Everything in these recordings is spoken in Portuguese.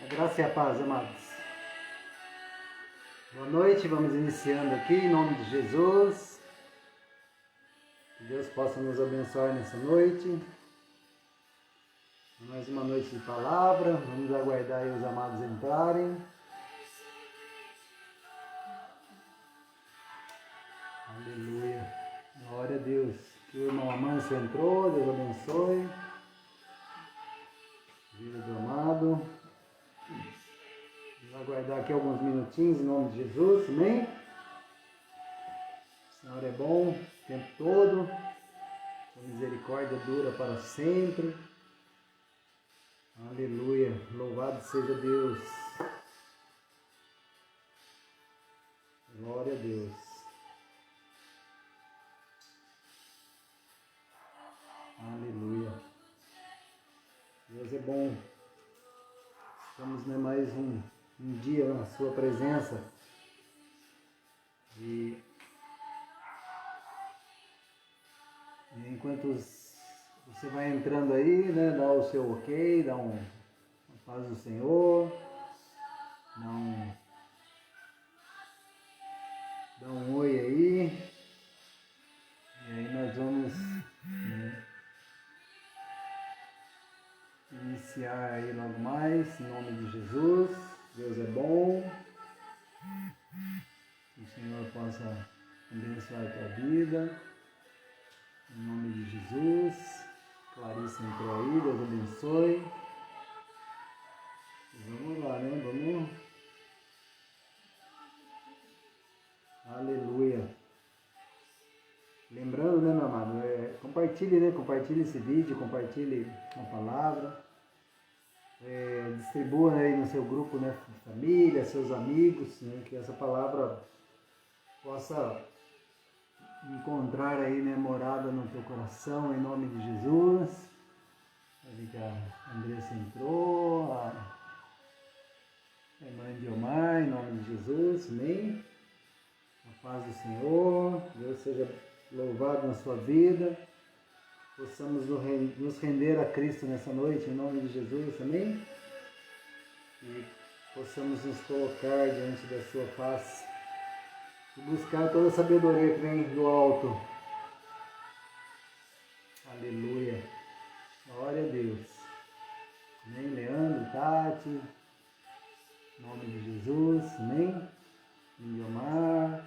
Graça e a paz, amados. Boa noite, vamos iniciando aqui em nome de Jesus. Que Deus possa nos abençoar nessa noite. Mais uma noite de palavra, vamos aguardar aí os amados entrarem. Aleluia. Glória a Deus. Que o irmão Amâncio entrou, Deus abençoe. Vida do amado. Vamos aguardar aqui alguns minutinhos em nome de Jesus, amém? O Senhor é bom o tempo todo, sua misericórdia dura para sempre. Aleluia, louvado seja Deus. Glória a Deus. Aleluia. Deus é bom. Estamos mais um dia na sua presença. E enquanto você vai entrando aí, né, dá o seu ok, dá a paz do Senhor, dá um oi aí. E aí nós vamos iniciar aí logo mais, em nome de Jesus. Deus é bom. Que o Senhor possa abençoar a tua vida. Em nome de Jesus. Clarice entrou aí, Deus abençoe. Vamos lá, né? Vamos. Aleluia. Lembrando, né, meu amado? Compartilhe, né? Compartilhe esse vídeo, compartilhe a palavra. Distribua, né, aí no seu grupo, né? Família, seus amigos, né? Que essa palavra possa encontrar aí, né, morada no teu coração, em nome de Jesus. Ali que a Andressa entrou, a irmã Diomar, em nome de Jesus, amém? A paz do Senhor, Deus seja louvado na sua vida, possamos nos render a Cristo nessa noite, em nome de Jesus, amém? E possamos nos colocar diante da sua face e buscar toda a sabedoria que vem do alto. Aleluia. Glória a Deus. Amém? Leandro, Tati, em nome de Jesus, amém? Indiomar.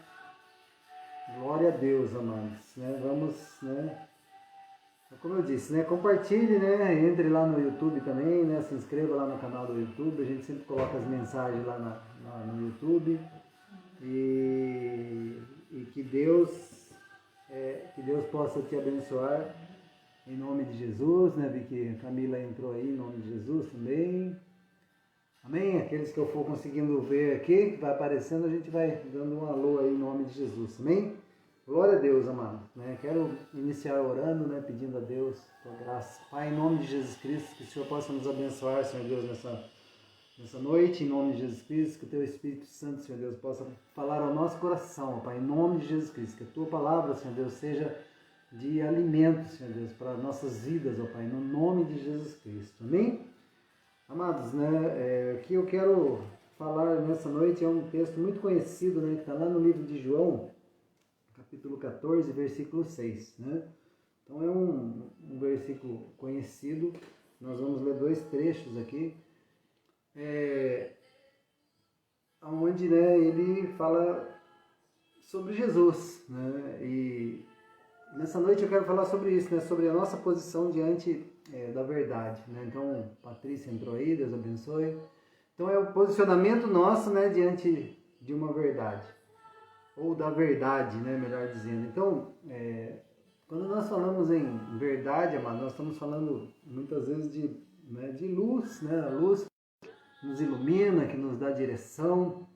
Glória a Deus, amados. Vamos, né? Como eu disse, né? Compartilhe, né? Entre lá no YouTube também, né? Se inscreva lá no canal do YouTube. A gente sempre coloca as mensagens lá no YouTube. E que Deus possa te abençoar em nome de Jesus, né? Vi que a Camila entrou aí em nome de Jesus também. Amém? Aqueles que eu for conseguindo ver aqui, que vai aparecendo, a gente vai dando um alô aí em nome de Jesus. Amém? Glória a Deus, amado. Quero iniciar orando, né? Pedindo a Deus tua graça. Pai, em nome de Jesus Cristo, que o Senhor possa nos abençoar, Senhor Deus, nessa noite, em nome de Jesus Cristo, que o teu Espírito Santo, Senhor Deus, possa falar ao nosso coração, Pai, em nome de Jesus Cristo, que a tua palavra, Senhor Deus, seja de alimento, Senhor Deus, para nossas vidas, ó Pai, no nome de Jesus Cristo. Amém? Amados, né, o que eu quero falar nessa noite é um texto muito conhecido, né, que está lá no livro de João, capítulo 14, versículo 6, né? Então é um versículo conhecido. Nós vamos ler dois trechos aqui, onde, né, ele fala sobre Jesus, né? E nessa noite eu quero falar sobre isso, né, sobre a nossa posição diante da verdade, né? Então, Patrícia entrou aí, Deus abençoe. Então é o posicionamento nosso, né, diante de uma verdade, ou da verdade, né, melhor dizendo. Então, quando nós falamos em verdade, amado, nós estamos falando muitas vezes de luz, né? A luz que nos ilumina, que nos dá direção.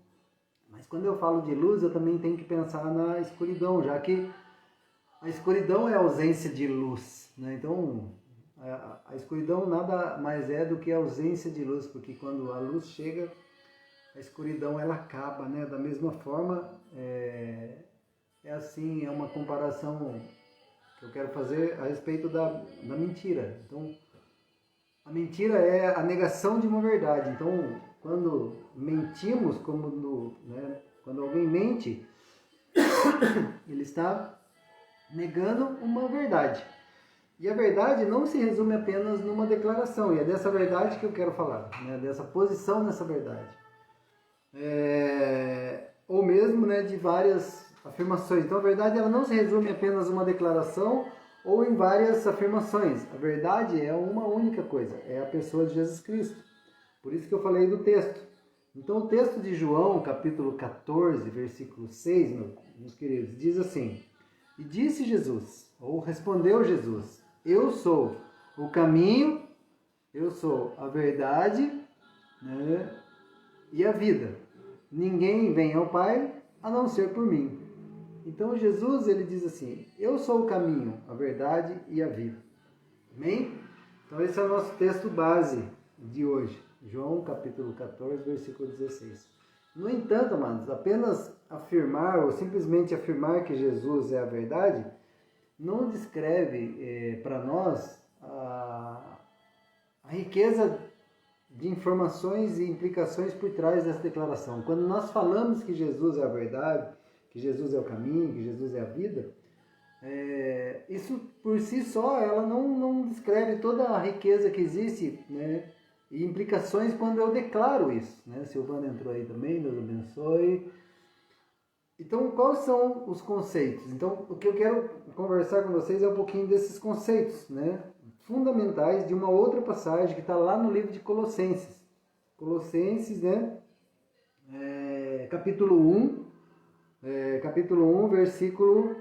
Mas quando eu falo de luz, eu também tenho que pensar na escuridão, já que a escuridão é a ausência de luz, né? Então, a escuridão nada mais é do que a ausência de luz, porque quando a luz chega, a escuridão ela acaba, né? Da mesma forma, assim, é uma comparação que eu quero fazer a respeito da mentira. Então, A mentira é a negação de uma verdade. Então, quando mentimos, quando alguém mente, ele está negando uma verdade. E a verdade não se resume apenas numa declaração, e é dessa verdade que eu quero falar, né? Dessa posição nessa verdade. Ou mesmo, né, de várias afirmações. Então a verdade ela não se resume apenas a uma declaração ou em várias afirmações. A verdade é uma única coisa, é a pessoa de Jesus Cristo. Por isso que eu falei do texto. Então o texto de João, capítulo 14, versículo 6, meus queridos, diz assim: E disse Jesus, ou respondeu Jesus, eu sou o caminho, eu sou a verdade, né, e a vida. Ninguém vem ao Pai a não ser por mim. Então Jesus ele diz assim: eu sou o caminho, a verdade e a vida. Amém? Então esse é o nosso texto base de hoje. João capítulo 14, versículo 16. No entanto, amados, apenas afirmar ou simplesmente afirmar que Jesus é a verdade não descreve para nós a riqueza de informações e implicações por trás dessa declaração. Quando nós falamos que Jesus é a verdade, que Jesus é o caminho, que Jesus é a vida, isso por si só ela não descreve toda a riqueza que existe, né, e implicações quando eu declaro isso. Né? Silvana entrou aí também, Deus abençoe. Então, quais são os conceitos? Então, o que eu quero conversar com vocês é um pouquinho desses conceitos, né, fundamentais de uma outra passagem que está lá no livro de Colossenses. Colossenses, né, capítulo 1, versículo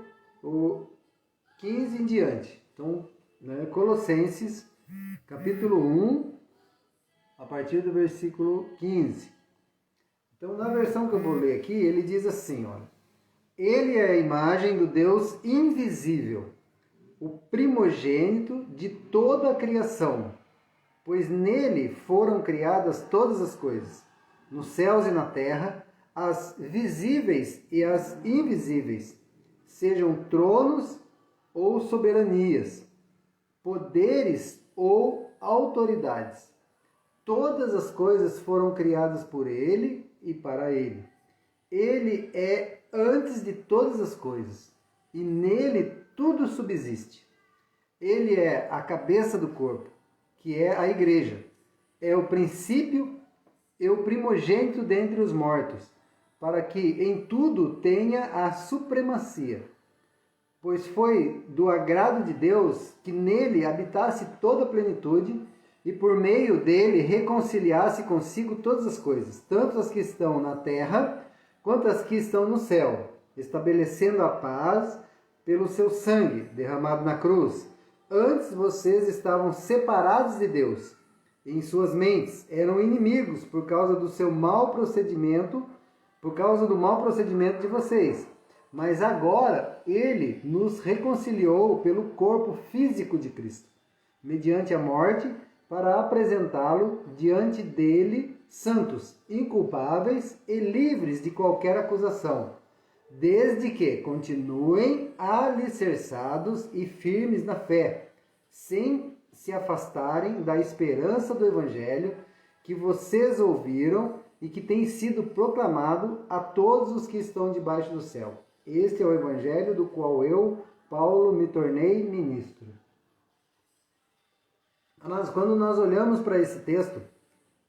15 em diante. Então, né, Colossenses, capítulo 1, a partir do versículo 15. Então, na versão que eu vou ler aqui, ele diz assim, olha: Ele é a imagem do Deus invisível, o primogênito de toda a criação, pois nele foram criadas todas as coisas, nos céus e na terra, as visíveis e as invisíveis, sejam tronos ou soberanias, poderes ou autoridades. Todas as coisas foram criadas por ele e para ele. Ele é antes de todas as coisas, e nele tudo subsiste. Ele é a cabeça do corpo, que é a igreja. É o princípio e o primogênito dentre os mortos, para que em tudo tenha a supremacia. Pois foi do agrado de Deus que nele habitasse toda a plenitude, e por meio dele reconciliasse consigo todas as coisas, tanto as que estão na terra, quanto as que estão no céu, estabelecendo a paz pelo seu sangue derramado na cruz. Antes vocês estavam separados de Deus, em suas mentes eram inimigos por causa do seu mau procedimento, por causa do mau procedimento de vocês. Mas agora ele nos reconciliou pelo corpo físico de Cristo, mediante a morte, para apresentá-lo diante dele santos, inculpáveis e livres de qualquer acusação, desde que continuem alicerçados e firmes na fé, sem se afastarem da esperança do Evangelho que vocês ouviram e que tem sido proclamado a todos os que estão debaixo do céu. Este é o Evangelho do qual eu, Paulo, me tornei ministro. Quando nós olhamos para esse texto,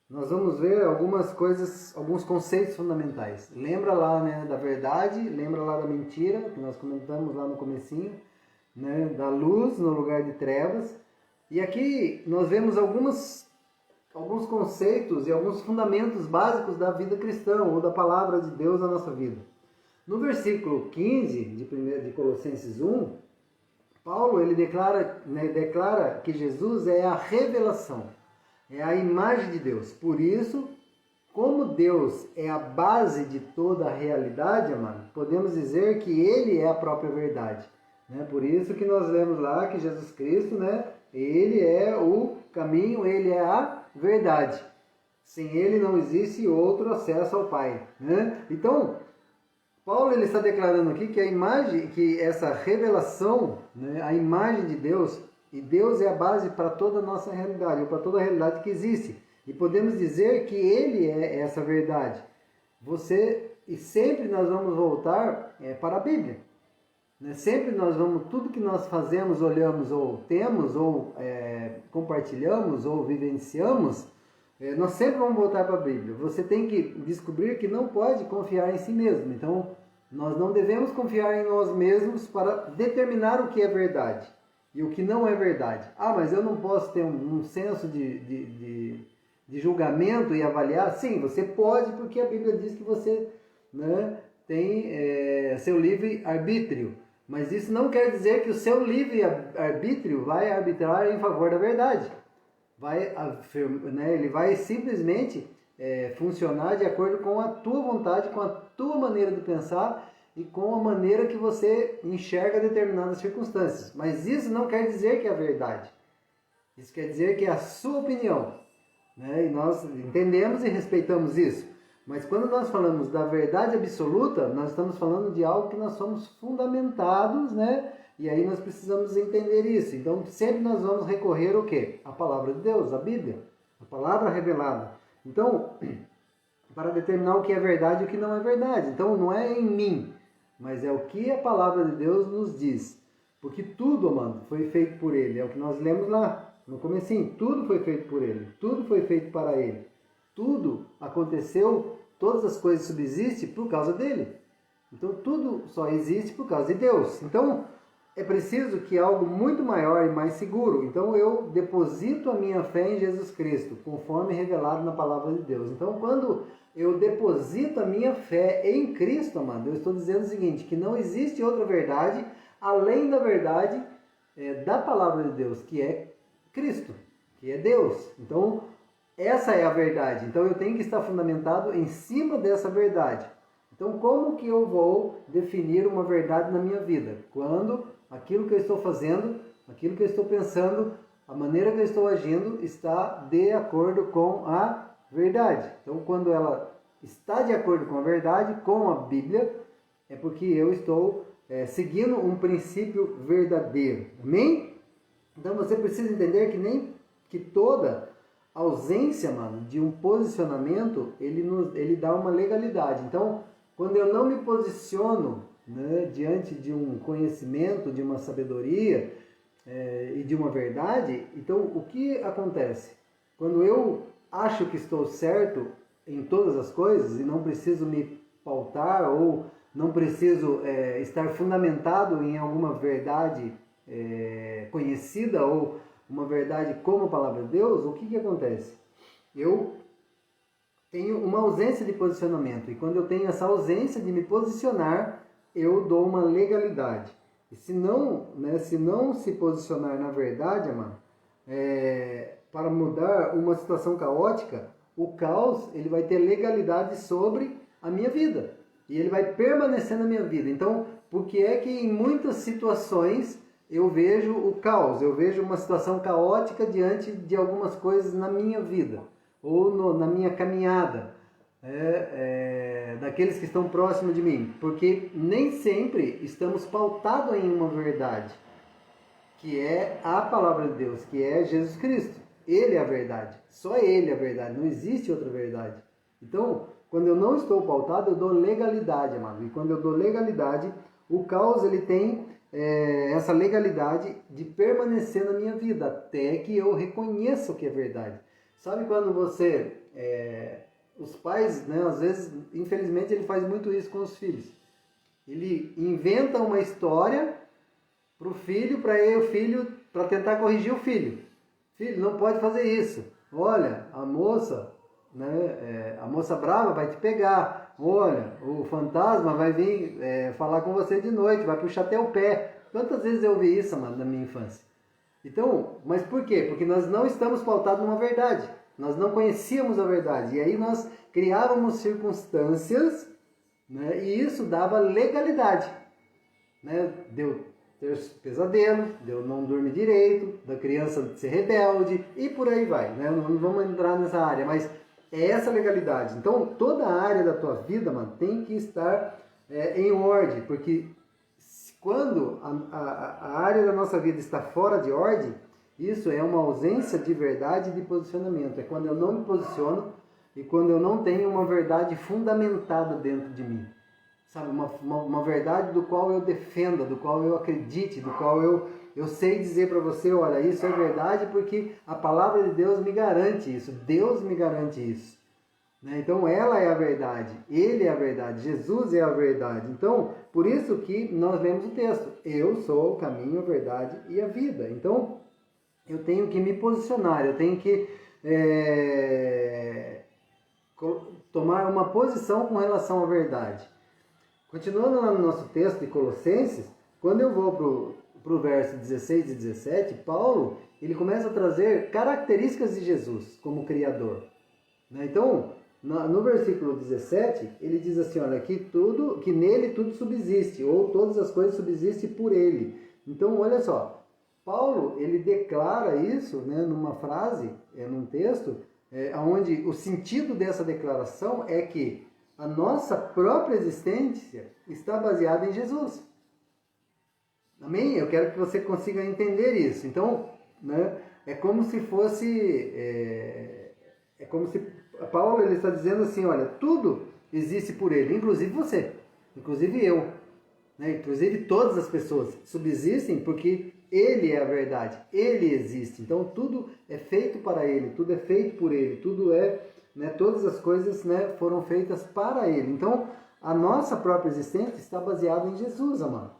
nós vamos ver algumas coisas, alguns conceitos fundamentais. Lembra lá, né, da verdade, lembra lá da mentira, que nós comentamos lá no comecinho, né, da luz no lugar de trevas. E aqui nós vemos alguns conceitos e alguns fundamentos básicos da vida cristã, ou da palavra de Deus na nossa vida. No versículo 15 de Colossenses 1, Paulo ele declara que Jesus é a revelação, é a imagem de Deus. Por isso, como Deus é a base de toda a realidade, amado, podemos dizer que Ele é a própria verdade. Né? Por isso que nós lemos lá que Jesus Cristo, né, Ele é o caminho, Ele é a verdade. Sem Ele não existe outro acesso ao Pai. Né? Então, Paulo ele está declarando aqui que a imagem, que essa revelação, né, a imagem de Deus, E Deus é a base para toda a nossa realidade, ou para toda a realidade que existe. E podemos dizer que Ele é essa verdade. E sempre nós vamos voltar para a Bíblia. Né? Sempre nós vamos, tudo que nós fazemos, olhamos, ou temos, ou compartilhamos, ou vivenciamos, nós sempre vamos voltar para a Bíblia. Você tem que descobrir que não pode confiar em si mesmo. Então, nós não devemos confiar em nós mesmos para determinar o que é verdade e o que não é verdade. Ah, mas eu não posso ter um senso de julgamento e avaliar? Sim, você pode, porque a Bíblia diz que você, né, tem seu livre-arbítrio. Mas isso não quer dizer que o seu livre-arbítrio vai arbitrar em favor da verdade. Ele vai simplesmente funcionar de acordo com a tua vontade, com a tua maneira de pensar e com a maneira que você enxerga determinadas circunstâncias. Mas isso não quer dizer que é a verdade. Isso quer dizer que é a sua opinião. Né? E nós entendemos e respeitamos isso. Mas quando nós falamos da verdade absoluta, nós estamos falando de algo que nós somos fundamentados, né? E aí nós precisamos entender isso. Então, sempre nós vamos recorrer ao quê? A palavra de Deus, a Bíblia, a palavra revelada. Então, para determinar o que é verdade e o que não é verdade. Então, não é em mim, mas é o que a palavra de Deus nos diz. Porque tudo, amado, foi feito por Ele. É o que nós lemos lá no comecinho. Tudo foi feito por Ele. Tudo foi feito para Ele. Tudo aconteceu, todas as coisas subsistem por causa dele. Então tudo só existe por causa de Deus. Então é preciso que algo muito maior e mais seguro. Então eu deposito a minha fé em Jesus Cristo, conforme revelado na palavra de Deus. Então quando eu deposito a minha fé em Cristo, amado, eu estou dizendo o seguinte, que não existe outra verdade além da verdade da palavra de Deus, que é Cristo, que é Deus. Então essa é a verdade. Então eu tenho que estar fundamentado em cima dessa verdade. Então como que eu vou definir uma verdade na minha vida? Quando aquilo que eu estou fazendo, aquilo que eu estou pensando, a maneira que eu estou agindo está de acordo com a verdade. Então quando ela está de acordo com a verdade, com a Bíblia, é porque eu estou seguindo um princípio verdadeiro. Amém? Então você precisa entender que toda ausência, mano, de um posicionamento, ele dá uma legalidade. Então, quando eu não me posiciono, né, diante de um conhecimento, de uma sabedoria e de uma verdade, então o que acontece? Quando eu acho que estou certo em todas as coisas e não preciso me pautar ou não preciso estar fundamentado em alguma verdade conhecida ou uma verdade como a palavra de Deus, o que acontece? Eu tenho uma ausência de posicionamento. E quando eu tenho essa ausência de me posicionar, eu dou uma legalidade. E se não se posicionar na verdade, amado, para mudar uma situação caótica, o caos ele vai ter legalidade sobre a minha vida. E ele vai permanecer na minha vida. Então, por que é que em muitas situações eu vejo o caos, eu vejo uma situação caótica diante de algumas coisas na minha vida, ou na minha caminhada, daqueles que estão próximos de mim, porque nem sempre estamos pautados em uma verdade, que é a palavra de Deus, que é Jesus Cristo. Ele é a verdade, só Ele é a verdade, não existe outra verdade. Então, quando eu não estou pautado, eu dou legalidade, amado, e quando eu dou legalidade, o caos ele tem essa legalidade de permanecer na minha vida, até que eu reconheça o que é verdade. Sabe quando você... os pais, né, às vezes, infelizmente, ele faz muito isso com os filhos. Ele inventa uma história para o filho, para tentar corrigir o filho. Filho, não pode fazer isso. Olha, a moça brava vai te pegar. Olha, o fantasma vai vir falar com você de noite, vai puxar até o pé. Quantas vezes eu ouvi isso, mano, na minha infância? Então, mas por quê? Porque nós não estamos pautados numa verdade. Nós não conhecíamos a verdade. E aí nós criávamos circunstâncias, né, e isso dava legalidade. Né? Deu ter pesadelo, deu não dormir direito, da criança ser rebelde e por aí vai. Né? Não vamos entrar nessa área, mas é essa legalidade. Então, toda a área da tua vida, mano, tem que estar em ordem, porque quando a área da nossa vida está fora de ordem, isso é uma ausência de verdade e de posicionamento. É quando eu não me posiciono e quando eu não tenho uma verdade fundamentada dentro de mim. Sabe, uma verdade do qual eu defenda, do qual eu acredite, do qual eu sei dizer para você, olha, isso é verdade porque a palavra de Deus me garante isso, Deus me garante isso. Então ela é a verdade, Ele é a verdade, Jesus é a verdade. Então, por isso que nós lemos o texto, eu sou o caminho, a verdade e a vida. Então, eu tenho que me posicionar, eu tenho que tomar uma posição com relação à verdade. Continuando lá no nosso texto de Colossenses, quando eu vou para o verso 16 e 17, Paulo ele começa a trazer características de Jesus como Criador. Então, no versículo 17, ele diz assim, olha, que nele tudo subsiste, ou todas as coisas subsistem por ele. Então, olha só, Paulo ele declara isso, numa frase, num texto, onde o sentido dessa declaração é que a nossa própria existência está baseada em Jesus. Amém? Eu quero que você consiga entender isso. Então, é como se fosse... É como se Paulo ele está dizendo assim, olha, tudo existe por ele, inclusive você, inclusive eu. Inclusive todas as pessoas subsistem porque ele é a verdade, ele existe. Então, tudo é feito para ele, tudo é feito por ele, tudo todas as coisas foram feitas para ele. Então, a nossa própria existência está baseada em Jesus, amado.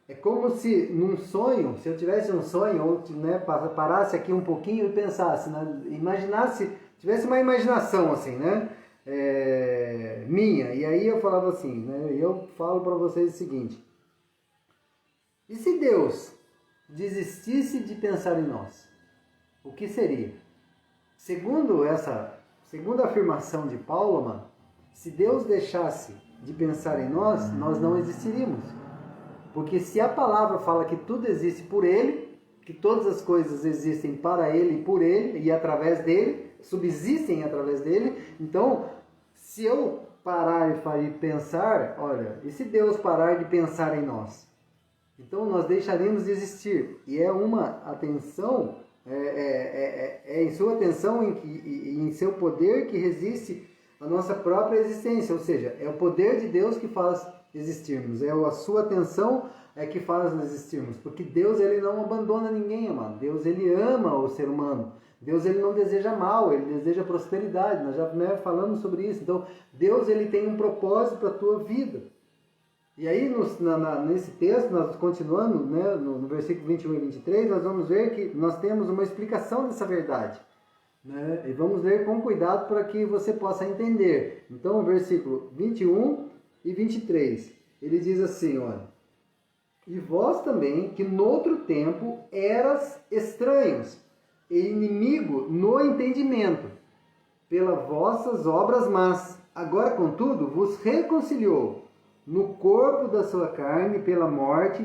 É como se num sonho, se eu tivesse um sonho, ou parasse aqui um pouquinho e pensasse, imaginasse, tivesse uma imaginação assim, minha, e aí eu falava assim, eu falo para vocês o seguinte, e se Deus desistisse de pensar em nós, o que seria? Segundo a afirmação de Paulo, mano, se Deus deixasse de pensar em nós, nós não existiríamos. Porque se a palavra fala que tudo existe por Ele, que todas as coisas existem para Ele e por Ele, e através dEle, subsistem através dEle, então, se eu parar e pensar, olha, e se Deus parar de pensar em nós? Então nós deixaríamos de existir. E é uma atenção, em sua atenção e em seu poder que resiste a nossa própria existência. Ou seja, é o poder de Deus que faz existirmos. É a sua atenção que faz nós existirmos. Porque Deus ele não abandona ninguém, amado. Deus ele ama o ser humano. Deus ele não deseja mal, ele deseja prosperidade. Nós já falamos sobre isso. Então, Deus ele tem um propósito para a tua vida. E aí, nesse texto, nós continuando, no versículo 21 e 23, nós vamos ver que nós temos uma explicação dessa verdade. E vamos ler com cuidado para que você possa entender. Então, versículo 21 e 23, ele diz assim, olha, e vós também, que noutro tempo eras estranhos e inimigo no entendimento, pelas vossas obras más, agora, contudo, vos reconciliou no corpo da sua carne pela morte,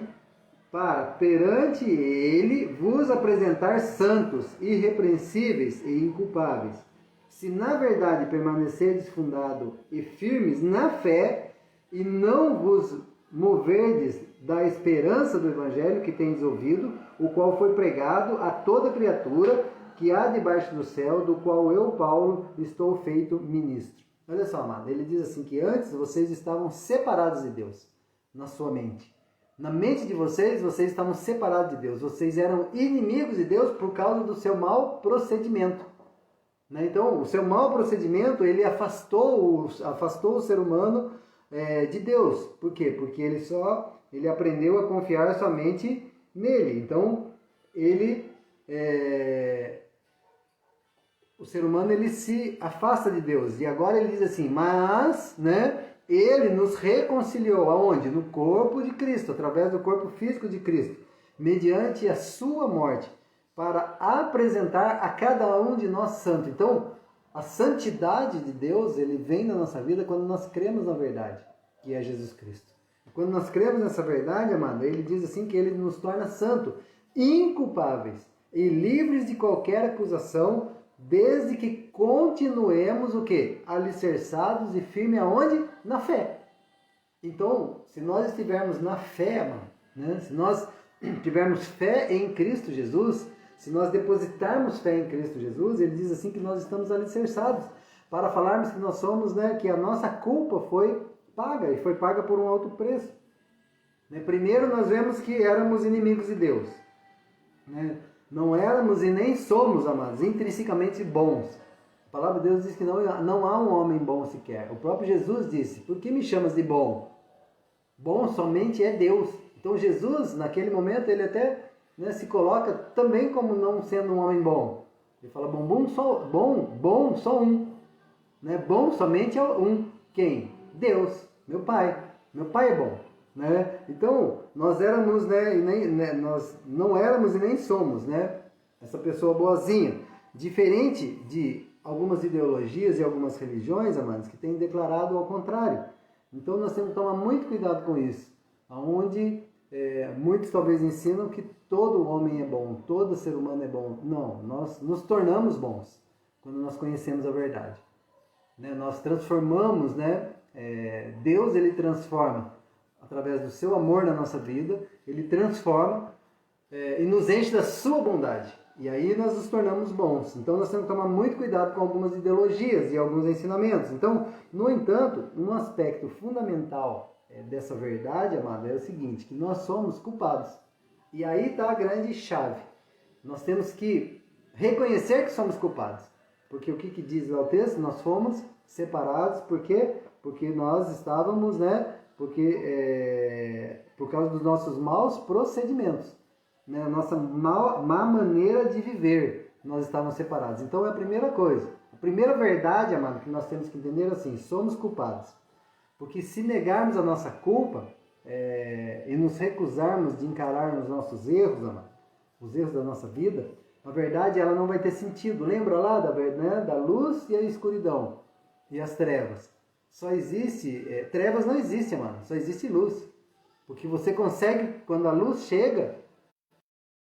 para perante ele vos apresentar santos, irrepreensíveis e inculpáveis. Se na verdade permanecerdes fundado e firmes na fé, e não vos moverdes da esperança do evangelho que tendes ouvido, o qual foi pregado a toda criatura que há debaixo do céu, do qual eu, Paulo, estou feito ministro. Olha só, amado, ele diz assim que antes vocês estavam separados de Deus, na sua mente. Na mente de vocês, vocês estavam separados de Deus. Vocês eram inimigos de Deus por causa do seu mau procedimento. Então, o seu mau procedimento, ele afastou o ser humano de Deus. Por quê? Porque ele aprendeu a confiar somente nele. Então, o ser humano ele se afasta de Deus. E agora ele diz assim, mas, ele nos reconciliou aonde? No corpo de Cristo, através do corpo físico de Cristo, mediante a sua morte, para apresentar a cada um de nós santo. Então, a santidade de Deus, ele vem na nossa vida quando nós cremos na verdade, que é Jesus Cristo. Quando nós cremos nessa verdade, amado, ele diz assim que ele nos torna santo, inculpáveis e livres de qualquer acusação, desde que continuemos o quê? Alicerçados e firmes aonde? Na fé. Então, se nós estivermos na fé, mano, né? Se nós tivermos fé em Cristo Jesus, se nós depositarmos fé em Cristo Jesus, ele diz assim que nós estamos alicerçados para falarmos que nós somos, né, que a nossa culpa foi paga e foi paga por um alto preço. Primeiro nós vemos que éramos inimigos de Deus, né? Não éramos e nem somos, amados, intrinsecamente bons. A palavra de Deus diz que não há um homem bom sequer. O próprio Jesus disse: por que me chamas de bom? Bom somente é Deus. Então Jesus, naquele momento, ele até, né, se coloca também como não sendo um homem bom. Ele fala: bom só um. Né? Bom somente é um. Quem? Deus, meu Pai. Meu Pai é bom. Né? Então, nós éramos, né, nós não éramos e nem somos, né, essa pessoa boazinha. Diferente de algumas ideologias e algumas religiões, amados, que têm declarado ao contrário. Então nós temos que tomar muito cuidado com isso. Onde muitos talvez ensinam que todo homem é bom, todo ser humano é bom. Não, nós nos tornamos bons quando nós conhecemos a verdade. Né? Nós transformamos, né? Deus, ele transforma através do seu amor na nossa vida, ele transforma e nos enche da sua bondade. E aí nós nos tornamos bons. Então nós temos que tomar muito cuidado com algumas ideologias e alguns ensinamentos. Então, no entanto, um aspecto fundamental dessa verdade, amado, é o seguinte, que nós somos culpados. E aí está a grande chave. Nós temos que reconhecer que somos culpados. Porque o que diz lá o texto? Nós fomos separados. Por quê? Porque nós estávamos, né? Por causa dos nossos maus procedimentos, né? A nossa má maneira de viver, nós estávamos separados. Então é a primeira coisa, a primeira verdade, amado, que nós temos que entender é assim: somos culpados. Porque se negarmos a nossa culpa e nos recusarmos de encarar os nossos erros, amado, os erros da nossa vida, a verdade ela não vai ter sentido. Lembra lá da luz e a escuridão e as trevas? Só existe, trevas não existe, mano, só existe luz. Porque você consegue, quando a luz chega,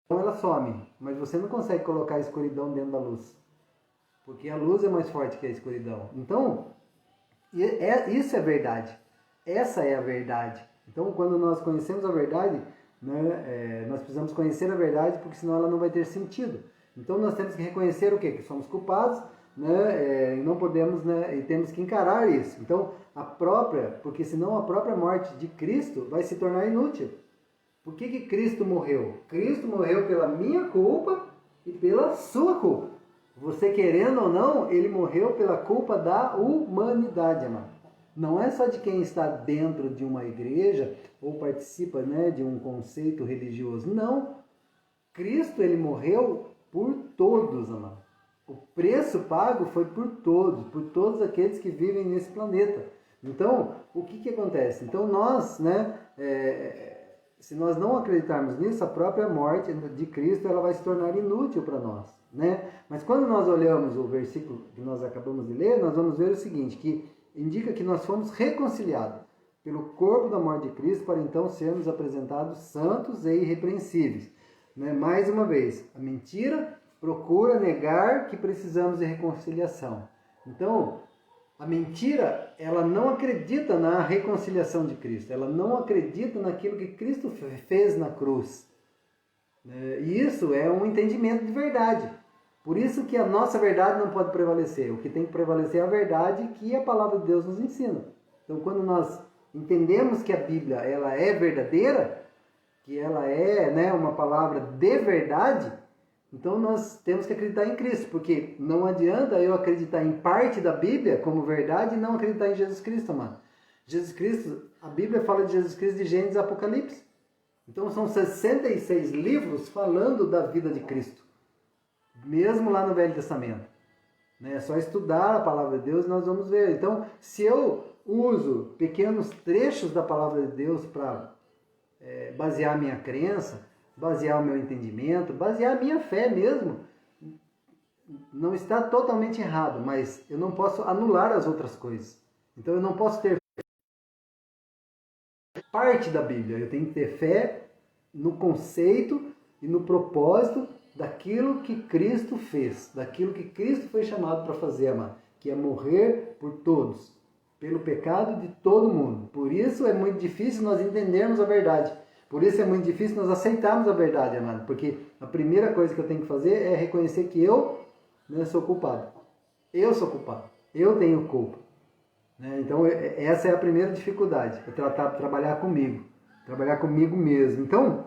ela some, mas você não consegue colocar a escuridão dentro da luz. Porque a luz é mais forte que a escuridão. Então, isso é verdade. Essa é a verdade. Então, quando nós conhecemos a verdade, né, nós precisamos conhecer a verdade, porque senão ela não vai ter sentido. Então, nós temos que reconhecer o quê? Que somos culpados, né, e não podemos, né, e temos que encarar isso. Então, porque senão a própria morte de Cristo vai se tornar inútil. Por que Cristo morreu? Cristo morreu pela minha culpa e pela sua culpa. Você querendo ou não, ele morreu pela culpa da humanidade, amado. Não é só de quem está dentro de uma igreja ou participa, né, de um conceito religioso. Não. Cristo, ele morreu por todos, amado. O preço pago foi por todos aqueles que vivem nesse planeta. Então, o que acontece? Então nós, né, se nós não acreditarmos nisso, a própria morte de Cristo ela vai se tornar inútil para nós, né? Mas quando nós olhamos o versículo que nós acabamos de ler, nós vamos ver o seguinte, que indica que nós fomos reconciliados pelo corpo da morte de Cristo para então sermos apresentados santos e irrepreensíveis. Né? Mais uma vez, a mentira procura negar que precisamos de reconciliação. Então, a mentira, ela não acredita na reconciliação de Cristo. Ela não acredita naquilo que Cristo fez na cruz. E isso é um entendimento de verdade. Por isso que a nossa verdade não pode prevalecer. O que tem que prevalecer é a verdade que a palavra de Deus nos ensina. Então, quando nós entendemos que a Bíblia ela é verdadeira, que ela é, né, uma palavra de verdade, então nós temos que acreditar em Cristo, porque não adianta eu acreditar em parte da Bíblia como verdade e não acreditar em Jesus Cristo, mano. Jesus Cristo, a Bíblia fala de Jesus Cristo de Gênesis e Apocalipse. Então são 66 livros falando da vida de Cristo, mesmo lá no Velho Testamento. É só estudar a palavra de Deus e nós vamos ver. Então, se eu uso pequenos trechos da palavra de Deus para basear a minha crença, basear o meu entendimento, basear a minha fé mesmo, não está totalmente errado, mas eu não posso anular as outras coisas. Então eu não posso ter parte da Bíblia, eu tenho que ter fé no conceito e no propósito daquilo que Cristo fez, daquilo que Cristo foi chamado para fazer, amado, que é morrer por todos, pelo pecado de todo mundo. Por isso é muito difícil nós entendermos a verdade, Por isso é muito difícil nós aceitarmos a verdade, amado. Porque a primeira coisa que eu tenho que fazer é reconhecer que eu, né, sou culpado. Eu sou culpado. Eu tenho culpa. Né? Então essa é a primeira dificuldade. É trabalhar comigo. Trabalhar comigo mesmo. Então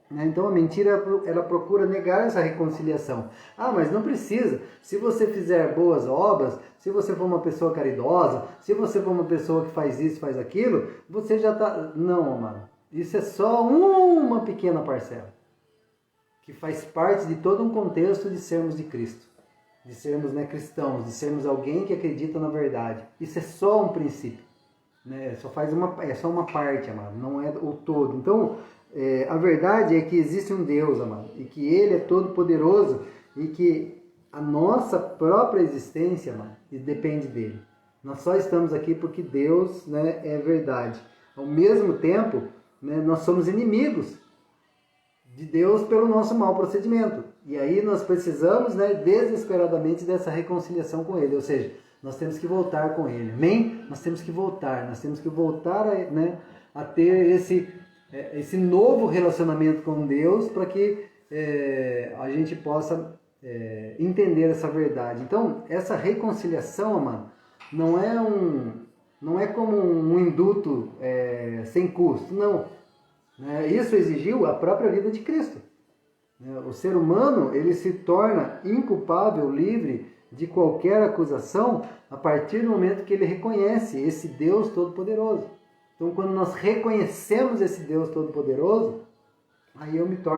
a mentira, ela procura negar essa reconciliação. Ah, mas não precisa. Se você fizer boas obras, se você for uma pessoa caridosa, se você for uma pessoa que faz isso, faz aquilo, você já está... Não, amado. Isso é só uma pequena parcela, que faz parte de todo um contexto de sermos de Cristo. De sermos, né, cristãos, de sermos alguém que acredita na verdade. Isso é só um princípio. Né? É só uma parte, amado. Não é o todo. Então... a verdade é que existe um Deus, amado, e que Ele é todo poderoso e que a nossa própria existência, amado, depende dele. Nós só estamos aqui porque Deus, né, é verdade. Ao mesmo tempo, né, nós somos inimigos de Deus pelo nosso mau procedimento. E aí nós precisamos, né, desesperadamente dessa reconciliação com Ele. Ou seja, nós temos que voltar com Ele. Amém? Nós temos que voltar a ter esse novo relacionamento com Deus para que a gente possa entender essa verdade. Então, essa reconciliação, amado, não é como um induto sem custo, não. Isso exigiu a própria vida de Cristo. O ser humano, ele se torna inculpável, livre de qualquer acusação a partir do momento que ele reconhece esse Deus Todo-Poderoso. Então, quando nós reconhecemos esse Deus Todo-Poderoso, aí eu me torno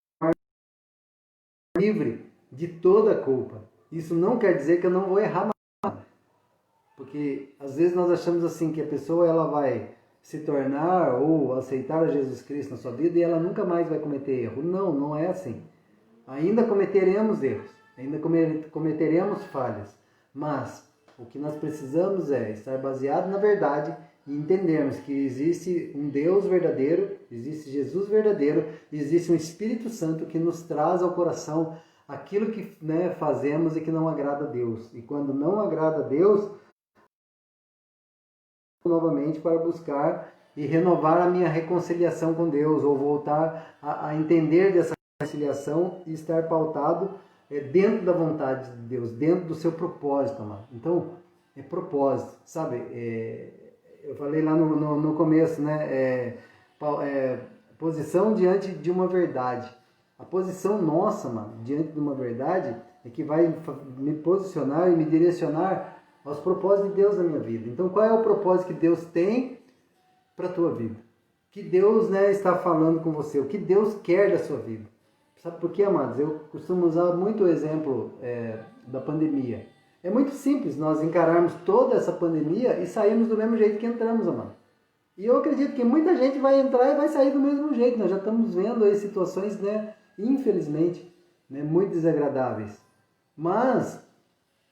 livre de toda a culpa. Isso não quer dizer que eu não vou errar mais. Porque, às vezes, nós achamos assim que a pessoa ela vai se tornar ou aceitar a Jesus Cristo na sua vida e ela nunca mais vai cometer erro. Não, não é assim. Ainda cometeremos erros, ainda cometeremos falhas. Mas, o que nós precisamos é estar baseado na verdade e entendermos que existe um Deus verdadeiro, existe Jesus verdadeiro, existe um Espírito Santo que nos traz ao coração aquilo que, né, fazemos e que não agrada a Deus. E quando não agrada a Deus, novamente para buscar e renovar a minha reconciliação com Deus, ou voltar a entender dessa reconciliação e estar pautado dentro da vontade de Deus, dentro do seu propósito, amado. Então, é propósito, sabe? Eu falei lá no começo, né? Posição diante de uma verdade. A posição nossa, mano, diante de uma verdade é que vai me posicionar e me direcionar aos propósitos de Deus na minha vida. Então, qual é o propósito que Deus tem para a tua vida? O que Deus, né, está falando com você? O que Deus quer da sua vida? Sabe por quê, amados? Eu costumo usar muito o exemplo da pandemia. É muito simples nós encararmos toda essa pandemia e sairmos do mesmo jeito que entramos, amado. E eu acredito que muita gente vai entrar e vai sair do mesmo jeito. Nós já estamos vendo aí situações, né, infelizmente, né, muito desagradáveis. Mas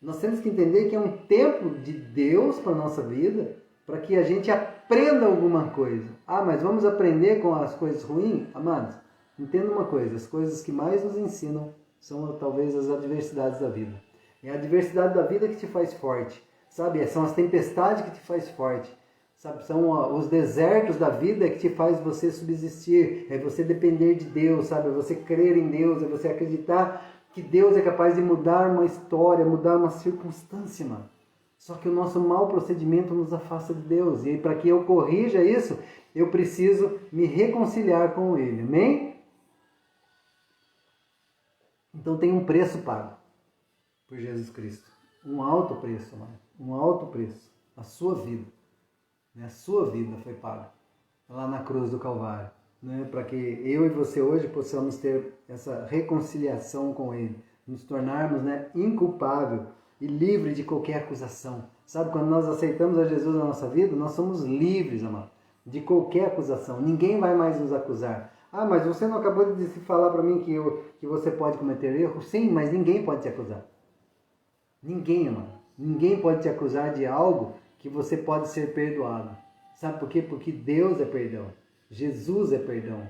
nós temos que entender que é um tempo de Deus para a nossa vida, para que a gente aprenda alguma coisa. Ah, mas vamos aprender com as coisas ruins? Amados, entenda uma coisa, as coisas que mais nos ensinam são talvez as adversidades da vida. É a adversidade da vida que te faz forte, sabe? São as tempestades que te faz forte, sabe? São os desertos da vida que te faz você subsistir, é você depender de Deus, sabe? É você crer em Deus, é você acreditar que Deus é capaz de mudar uma história, mudar uma circunstância, mano. Só que o nosso mau procedimento nos afasta de Deus. E para que eu corrija isso, eu preciso me reconciliar com Ele. Amém? Então tem um preço pago por Jesus Cristo. Um alto preço, mano. Um alto preço. A sua vida. A sua vida foi paga lá na cruz do Calvário. Para que eu e você hoje possamos ter essa reconciliação com Ele, nos tornarmos, né, inculpável e livre de qualquer acusação. Sabe, quando nós aceitamos a Jesus na nossa vida, nós somos livres, amado, de qualquer acusação. Ninguém vai mais nos acusar. Ah, mas você não acabou de falar para mim que você pode cometer erro? Sim, mas ninguém pode te acusar. Ninguém, amado. Ninguém pode te acusar de algo que você pode ser perdoado. Sabe por quê? Porque Deus é perdão. Jesus é perdão.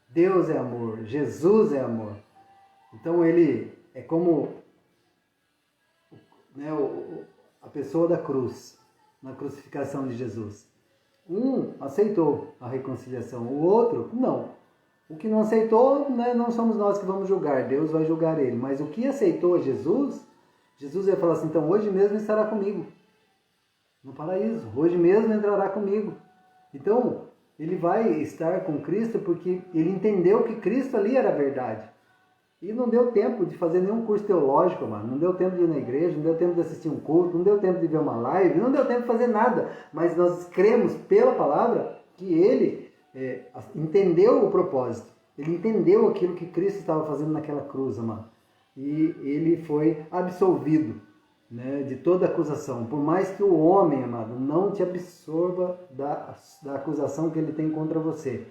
Deus é amor. Jesus é amor. Então Ele é como, né, a pessoa da cruz, na crucificação de Jesus. Um aceitou a reconciliação, o outro não. O que não aceitou, né, não somos nós que vamos julgar, Deus vai julgar ele. Mas o que aceitou Jesus, Jesus ia falar assim, então hoje mesmo estará comigo no paraíso, hoje mesmo entrará comigo. Então, ele vai estar com Cristo porque ele entendeu que Cristo ali era a verdade. E não deu tempo de fazer nenhum curso teológico, mano. Não deu tempo de ir na igreja, não deu tempo de assistir um culto, não deu tempo de ver uma live, não deu tempo de fazer nada. Mas nós cremos pela palavra que ele entendeu o propósito. Ele entendeu aquilo que Cristo estava fazendo naquela cruz, mano. E ele foi absolvido, né, de toda acusação. Por mais que o homem, amado, não te absorva da acusação que ele tem contra você.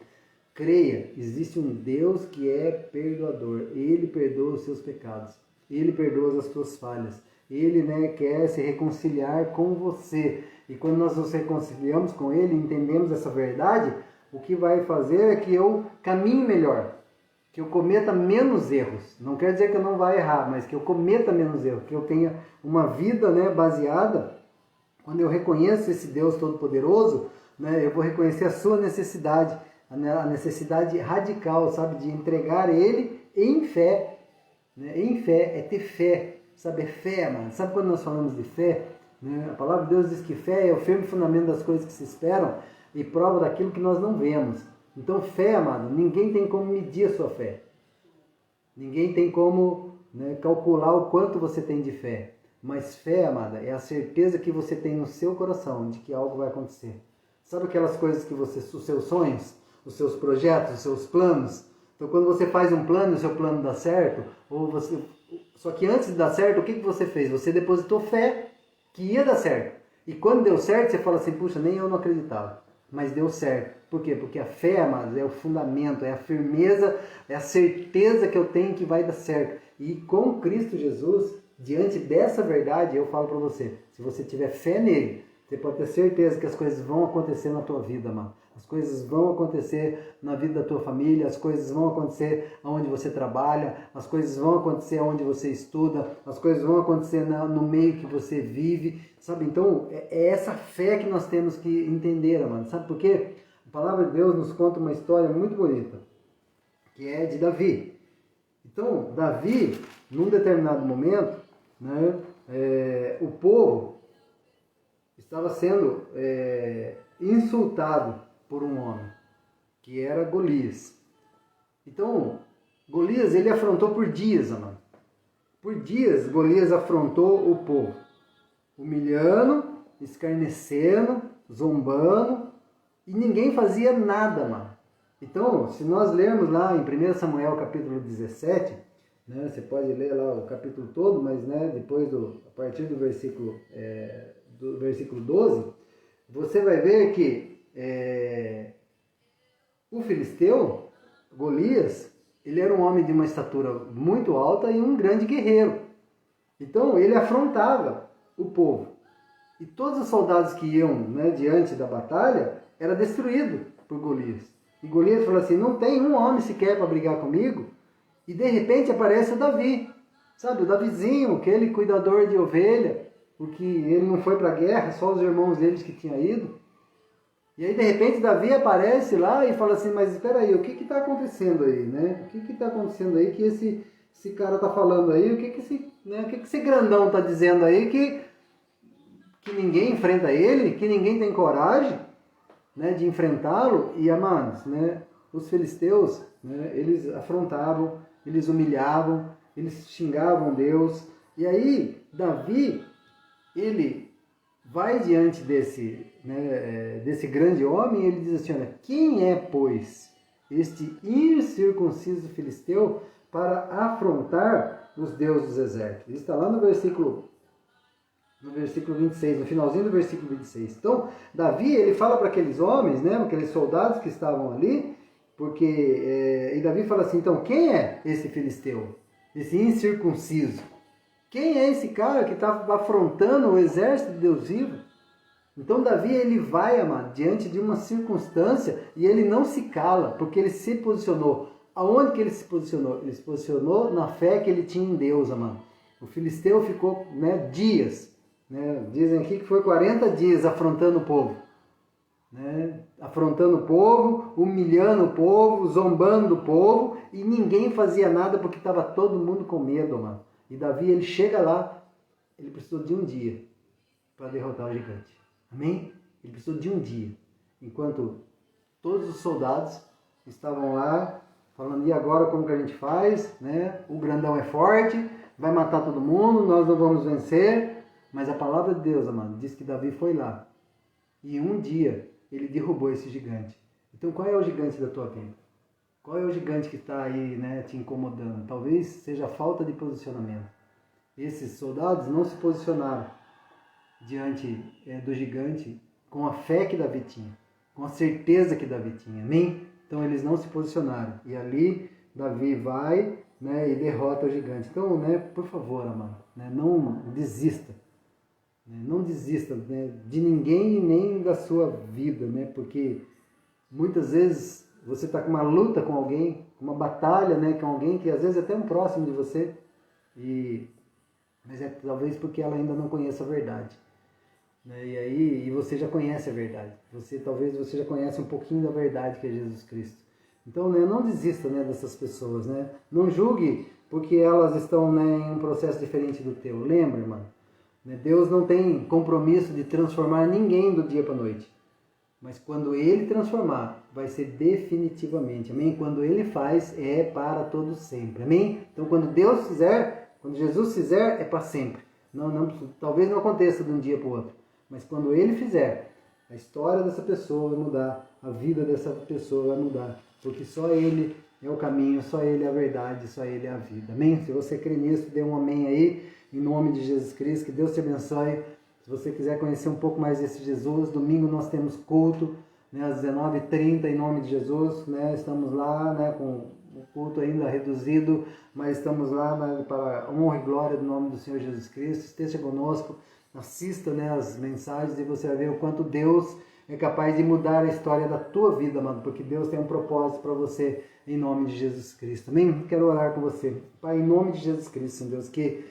Creia, existe um Deus que é perdoador. Ele perdoa os seus pecados. Ele perdoa as tuas falhas. Ele, né, quer se reconciliar com você. E quando nós nos reconciliamos com Ele, entendemos essa verdade, o que vai fazer é que eu caminhe melhor. Que eu cometa menos erros. Não quer dizer que eu não vá errar, mas que eu cometa menos erros. Que eu tenha uma vida, né, baseada. Quando eu reconheço esse Deus Todo-Poderoso, né, eu vou reconhecer a sua necessidade. A necessidade radical, sabe, de entregar Ele em fé, né? Em fé, é ter fé, sabe, é fé, mano. Sabe quando nós falamos de fé, né? A palavra de Deus diz que fé é o firme fundamento das coisas que se esperam e prova daquilo que nós não vemos. Então fé, amado, ninguém tem como medir a sua fé, ninguém tem como, né, calcular o quanto você tem de fé, mas fé, amada, é a certeza que você tem no seu coração de que algo vai acontecer. Sabe aquelas coisas que você, os seus sonhos, os seus projetos, os seus planos. Então quando você faz um plano e o seu plano dá certo, só que antes de dar certo, o que você fez? Você depositou fé que ia dar certo. E quando deu certo, você fala assim, puxa, nem eu não acreditava. Mas deu certo. Por quê? Porque a fé, amados, é o fundamento, é a firmeza, é a certeza que eu tenho que vai dar certo. E com Cristo Jesus, diante dessa verdade, eu falo para você, se você tiver fé nele, você pode ter certeza que as coisas vão acontecer na tua vida, mano. As coisas vão acontecer na vida da tua família, as coisas vão acontecer onde você trabalha, as coisas vão acontecer onde você estuda, as coisas vão acontecer no meio que você vive, sabe? Então, é essa fé que nós temos que entender, mano. Sabe por quê? A palavra de Deus nos conta uma história muito bonita, que é de Davi. Então, Davi, num determinado momento, né, o povo estava sendo insultado por um homem, que era Golias. Então, Golias, ele afrontou por dias, amado. Por dias, Golias afrontou o povo, humilhando, escarnecendo, zombando, e ninguém fazia nada, mano. Então, se nós lermos lá em 1 Samuel capítulo 17, né, você pode ler lá o capítulo todo, mas, né, depois a partir do versículo 12, você vai ver que o filisteu, Golias, ele era um homem de uma estatura muito alta e um grande guerreiro. Então ele afrontava o povo. E todos os soldados que iam, né, diante da batalha, era destruído por Golias. E Golias falou assim, não tem um homem sequer para brigar comigo. E de repente aparece o Davi. Sabe, o Davizinho, aquele cuidador de ovelha, porque ele não foi para a guerra, só os irmãos deles que tinham ido. E aí de repente Davi aparece lá e fala assim, mas espera aí, o que está acontecendo aí, né? O que está acontecendo aí que esse cara está falando aí? O que esse grandão está dizendo aí que ninguém enfrenta ele, que ninguém tem coragem, né, de enfrentá-lo? E amados, né, os filisteus, né, eles afrontavam, eles humilhavam, eles xingavam Deus. E aí Davi, ele vai diante desse grande homem e ele diz assim, olha, quem é, pois, este incircunciso filisteu para afrontar os deuses dos exércitos? Isso está lá no versículo 26, no finalzinho do versículo 26. Então, Davi, ele fala para aqueles homens, né, aqueles soldados que estavam ali, porque, e Davi fala assim, então, quem é esse filisteu? Esse incircunciso? Quem é esse cara que está afrontando o exército de Deus vivo? Então Davi, ele vai, amado, diante de uma circunstância e ele não se cala, porque ele se posicionou. Aonde que ele se posicionou? Ele se posicionou na fé que ele tinha em Deus, amado. O filisteu ficou, né, dias, né, dizem aqui que foi 40 dias afrontando o povo. né, afrontando o povo, humilhando o povo, zombando do povo, e ninguém fazia nada porque estava todo mundo com medo, mano. E Davi, ele chega lá, ele precisou de um dia para derrotar o gigante. Amém? Ele precisou de um dia. Enquanto todos os soldados estavam lá, falando, e agora como que a gente faz? Né? O grandão é forte, vai matar todo mundo, nós não vamos vencer. Mas a palavra de Deus, amado, diz que Davi foi lá. E um dia ele derrubou esse gigante. Então qual é o gigante da tua vida? Qual é o gigante que está aí, né, te incomodando? Talvez seja a falta de posicionamento. Esses soldados não se posicionaram diante do gigante com a fé que Davi tinha, com a certeza que Davi tinha. Amém? Então eles não se posicionaram. E ali Davi vai, né, e derrota o gigante. Então, né, por favor, amado, né, não desista. Não desista, né, de ninguém e nem da sua vida, né, porque muitas vezes você está com uma luta com alguém, uma batalha, né, com alguém que às vezes é até um próximo de você, mas é talvez porque ela ainda não conheça a verdade. Né, e você já conhece a verdade. Talvez você já conhece um pouquinho da verdade que é Jesus Cristo. Então, né, não desista, né, dessas pessoas, né? Não julgue porque elas estão, né, em um processo diferente do teu. Lembra, irmão? Deus não tem compromisso de transformar ninguém do dia para a noite. Mas quando Ele transformar, vai ser definitivamente. Amém? Quando Ele faz, é para todo sempre. Amém? Então quando Deus fizer, quando Jesus fizer, é para sempre. Talvez não aconteça de um dia para o outro. Mas quando Ele fizer, a história dessa pessoa vai mudar. A vida dessa pessoa vai mudar. Porque só Ele é o caminho, só Ele é a verdade, só Ele é a vida. Amém? Se você crê nisso, dê um amém aí. Em nome de Jesus Cristo, que Deus te abençoe. Se você quiser conhecer um pouco mais desse Jesus, domingo nós temos culto, né, às 19h30, em nome de Jesus. Né, estamos lá, né, com o culto ainda reduzido, mas estamos lá, né, para a honra e glória do nome do Senhor Jesus Cristo. Esteja conosco, assista, né, as mensagens e você vai ver o quanto Deus é capaz de mudar a história da tua vida, mano, porque Deus tem um propósito para você em nome de Jesus Cristo. Amém? Quero orar com você. Pai, em nome de Jesus Cristo, Senhor Deus, que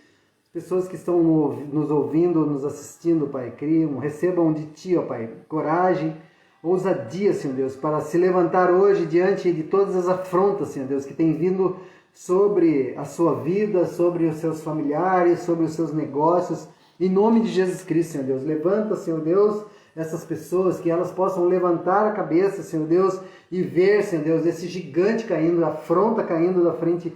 pessoas que estão nos ouvindo, nos assistindo, Pai, recebam de Ti, ó Pai, coragem, ousadia, Senhor Deus, para se levantar hoje diante de todas as afrontas, Senhor Deus, que tem vindo sobre a sua vida, sobre os seus familiares, sobre os seus negócios. Em nome de Jesus Cristo, Senhor Deus, levanta, Senhor Deus, essas pessoas, que elas possam levantar a cabeça, Senhor Deus, e ver, Senhor Deus, esse gigante caindo, a afronta caindo da frente,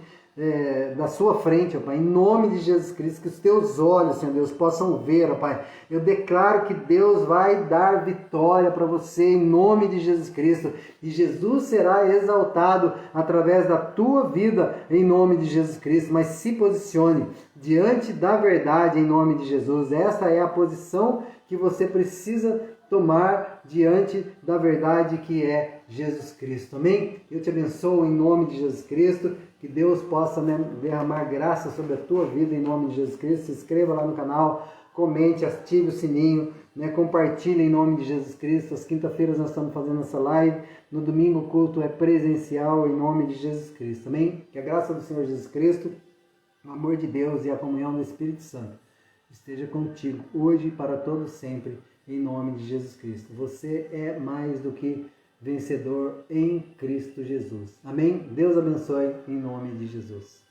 da sua frente, ó Pai, em nome de Jesus Cristo, que os teus olhos, Senhor Deus, possam ver, ó Pai. Eu declaro que Deus vai dar vitória para você, em nome de Jesus Cristo, e Jesus será exaltado através da tua vida, em nome de Jesus Cristo. Mas se posicione diante da verdade, em nome de Jesus. Esta é a posição que você precisa tomar diante da verdade que é Jesus Cristo. Amém? Eu te abençoo em nome de Jesus Cristo. Que Deus possa, né, derramar graça sobre a tua vida em nome de Jesus Cristo. Se inscreva lá no canal, comente, ative o sininho, né, compartilhe em nome de Jesus Cristo. Às quinta-feiras nós estamos fazendo essa live. No domingo o culto é presencial em nome de Jesus Cristo. Amém? Que a graça do Senhor Jesus Cristo, o amor de Deus e a comunhão do Espírito Santo esteja contigo hoje e para todo sempre, em nome de Jesus Cristo. Você é mais do que vencedor em Cristo Jesus. Amém? Deus abençoe em nome de Jesus.